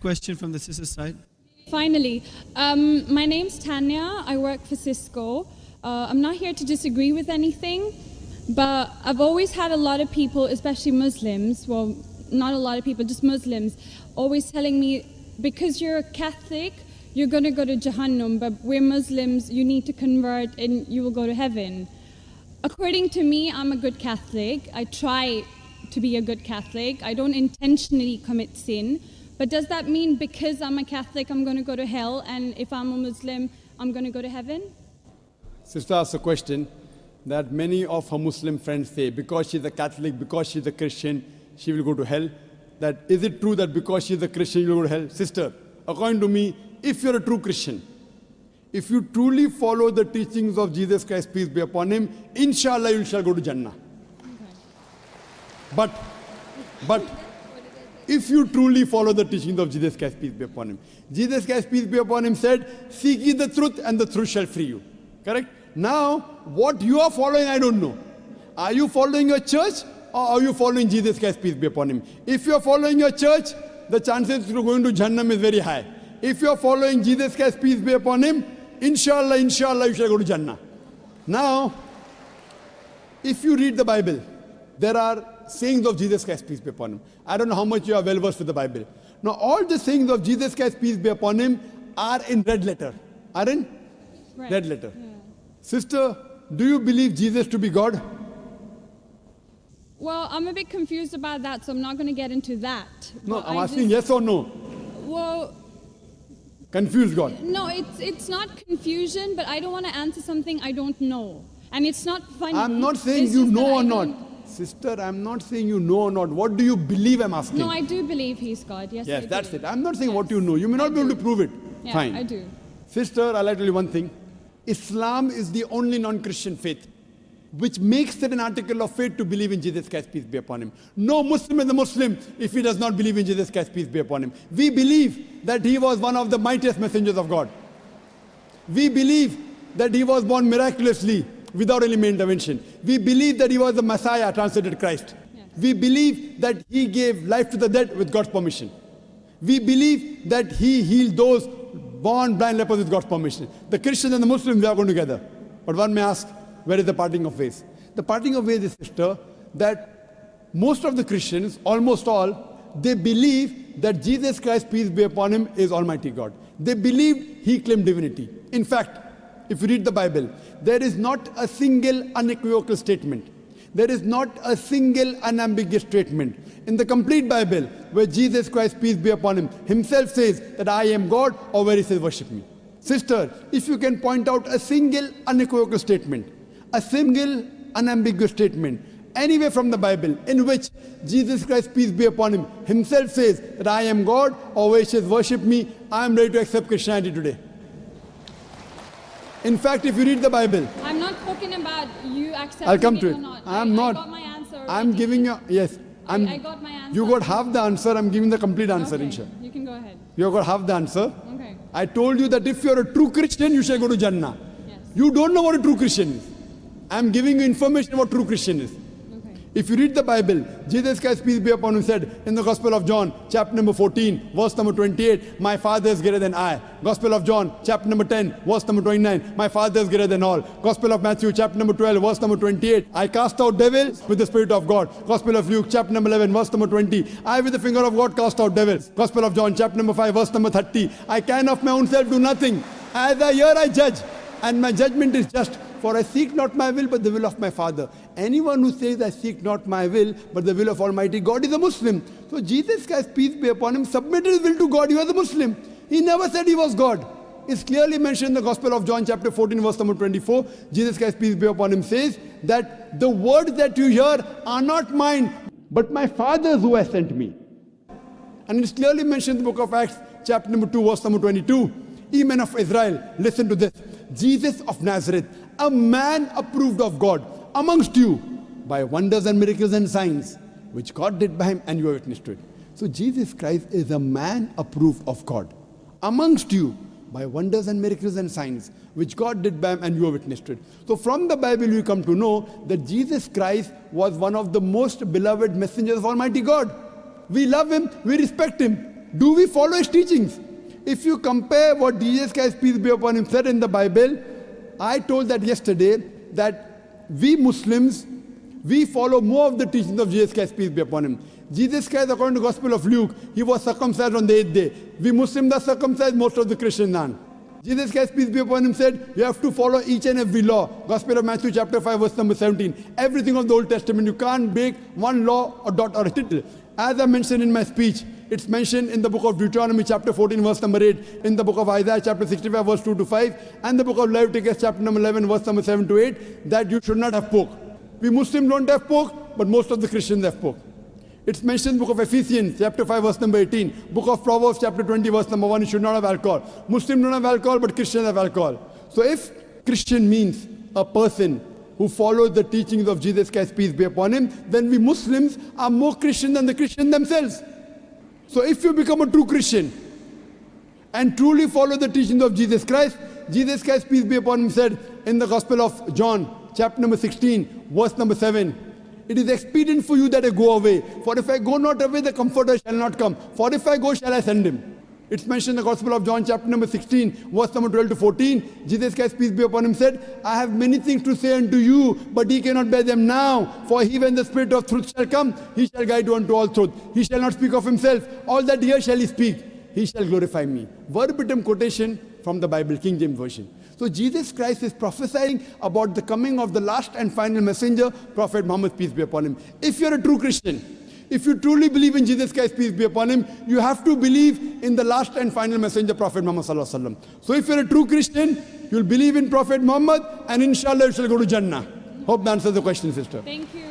Question from the sister side. Finally, my name's Tanya. I work for Cisco. I'm not here to disagree with anything, but I've always had a lot of people, especially Muslims, well, not a lot of people, just Muslims, always telling me, because you're a Catholic, you're going to go to Jahannam, but we're Muslims, you need to convert and you will go to heaven. According to me, I'm a good Catholic. I try to be a good Catholic. I don't intentionally commit sin. But does that mean because I'm a Catholic, I'm going to go to hell, and if I'm a Muslim, I'm going to go to heaven? Sister asked a question that many of her Muslim friends say, because she's a Catholic, because she's a Christian, she will go to hell. That is it true that because she's a Christian, you will go to hell? Sister, according to me, if you're a true Christian, if you truly follow the teachings of Jesus Christ, peace be upon him, inshallah you shall go to Jannah. Okay. But if you truly follow the teachings of Jesus Christ, peace be upon him. Jesus Christ, peace be upon him, said, seek ye the truth and the truth shall free you. Correct? Now, what you are following, I don't know. Are you following your church or are you following Jesus Christ, peace be upon him? If you are following your church, the chances of going to Jannam is very high. If you are following Jesus Christ, peace be upon him, inshallah, you shall go to Jannah. Now, if you read the Bible, there are sayings of Jesus Christ, peace be upon him. I don't know how much you are well versed with the Bible. Now, all the sayings of Jesus Christ, peace be upon him, are in red letter. Are in red letter. Yeah. Sister, do you believe Jesus to be God? Well, I'm a bit confused about that, so I'm not going to get into that. No, I'm asking yes or no. Well, confused God. No, it's not confusion, but I don't want to answer something I don't know. And it's not funny. I'm not saying you know or not. Sister, I'm not saying you know or not. What do you believe I'm asking? No, I do believe he's God. Yes, yes, that's it. I'm not saying what you know. You may not be able to prove it. Yeah, fine. I do. Sister, I'd like to tell you one thing. Islam is the only non-Christian faith which makes it an article of faith to believe in Jesus Christ, peace be upon him. No Muslim is a Muslim if he does not believe in Jesus Christ, peace be upon him. We believe that he was one of the mightiest messengers of God. We believe that he was born miraculously without any intervention. We believe that he was the Messiah, translated Christ. Yes. We believe that he gave life to the dead with God's permission. We believe that he healed those born blind lepers with God's permission. The Christians and the Muslims, they are going together. But one may ask, where is the parting of ways? The parting of ways is, sister, that most of the Christians, almost all, they believe that Jesus Christ, peace be upon him, is Almighty God. They believe he claimed divinity. In fact, if you read the Bible, there is not a single unequivocal statement. There is not a single unambiguous statement in the complete Bible where Jesus Christ, peace be upon him, himself says that I am God, or where he says worship me. Sister, if you can point out a single unequivocal statement, a single unambiguous statement, anywhere from the Bible in which Jesus Christ, peace be upon him, himself says that I am God, or where he says worship me, I am ready to accept Christianity today. In fact, if you read the Bible, I'm not talking about you accepting I'll come to it it. or not. I'm not. I got my answer already. I'm giving you, yes. I got my answer. You got half the answer, I'm giving the complete answer, okay, inshallah. You can go ahead. You got half the answer. Okay. I told you that if you're a true Christian, you shall go to Jannah. Yes. You don't know what a true Christian is. I'm giving you information what true Christian is. Okay. If you read the Bible, Jesus Christ, peace be upon him, said in the Gospel of John, chapter number 14, verse number 28, my Father is greater than I. Gospel of John, chapter number 10, verse number 29, my Father is greater than all. Gospel of Matthew, chapter number 12, verse number 28, I cast out devils with the Spirit of God. Gospel of Luke, chapter number 11, verse number 20, I with the finger of God cast out devils. Gospel of John, chapter number 5, verse number 30, I can of my own self do nothing. As I hear, I judge, and my judgment is just. For I seek not my will, but the will of my Father. Anyone who says, I seek not my will, but the will of Almighty God is a Muslim. So Jesus Christ, peace be upon him, submitted his will to God. He was a Muslim. He never said he was God. It's clearly mentioned in the Gospel of John, chapter 14, verse number 24. Jesus Christ, peace be upon him, says that the words that you hear are not mine, but my Father's who has sent me. And it's clearly mentioned in the book of Acts, chapter number 2, verse number 22. Ye men of Israel, listen to this. Jesus of Nazareth, a man approved of God amongst you by wonders and miracles and signs, which God did by him, and you are witness to it. So Jesus Christ is a man approved of God amongst you by wonders and miracles and signs, which God did by him, and you are witness to it. So from the Bible you come to know that Jesus Christ was one of the most beloved messengers of Almighty God. We love him, we respect him. do we follow his teachings? If you compare what Jesus Christ, peace be upon him, said in the Bible, I told that yesterday, that we Muslims, we follow more of the teachings of Jesus Christ, peace be upon him. Jesus Christ, according to the Gospel of Luke, he was circumcised on the 8th day. We Muslims are circumcised, most of the Christians aren't. Jesus Christ, peace be upon him, said, you have to follow each and every law. Gospel of Matthew chapter 5, verse number 17. Everything of the Old Testament, you can't break one law, a dot or a tittle. As I mentioned in my speech, it's mentioned in the book of Deuteronomy chapter 14, verse number 8, in the book of Isaiah chapter 65, verse 2 to 5, and the book of Leviticus chapter number 11, verse number 7 to 8, that you should not have pork. We Muslims don't have pork, but most of the Christians have pork. It's mentioned in the book of Ephesians, chapter 5, verse number 18. Book of Proverbs, chapter 20, verse number 1, you should not have alcohol. Muslims don't have alcohol, but Christians have alcohol. So if Christian means a person who follows the teachings of Jesus Christ, peace be upon him, then we Muslims are more Christian than the Christians themselves. So if you become a true Christian and truly follow the teachings of Jesus Christ, peace be upon him, said in the Gospel of John, chapter number 16, verse number 7, it is expedient for you that I go away. For if I go not away, the Comforter shall not come. For if I go, shall I send him. It's mentioned in the Gospel of John, chapter number 16, verse number 12 to 14. Jesus Christ, peace be upon him, said, I have many things to say unto you, but ye cannot bear them now. For he, when the Spirit of truth shall come, he shall guide you unto all truth. He shall not speak of himself. All that here shall he speak. He shall glorify me. Verbatim quotation from the Bible, King James Version. So Jesus Christ is prophesying about the coming of the last and final messenger, Prophet Muhammad, peace be upon him. If you're a true Christian, if you truly believe in Jesus Christ, peace be upon him, you have to believe in the last and final messenger, Prophet Muhammad sallallahu alaihi wasallam. So if you're a true Christian, you'll believe in Prophet Muhammad, and inshallah you shall go to Jannah. Hope that answers the question, sister. Thank you.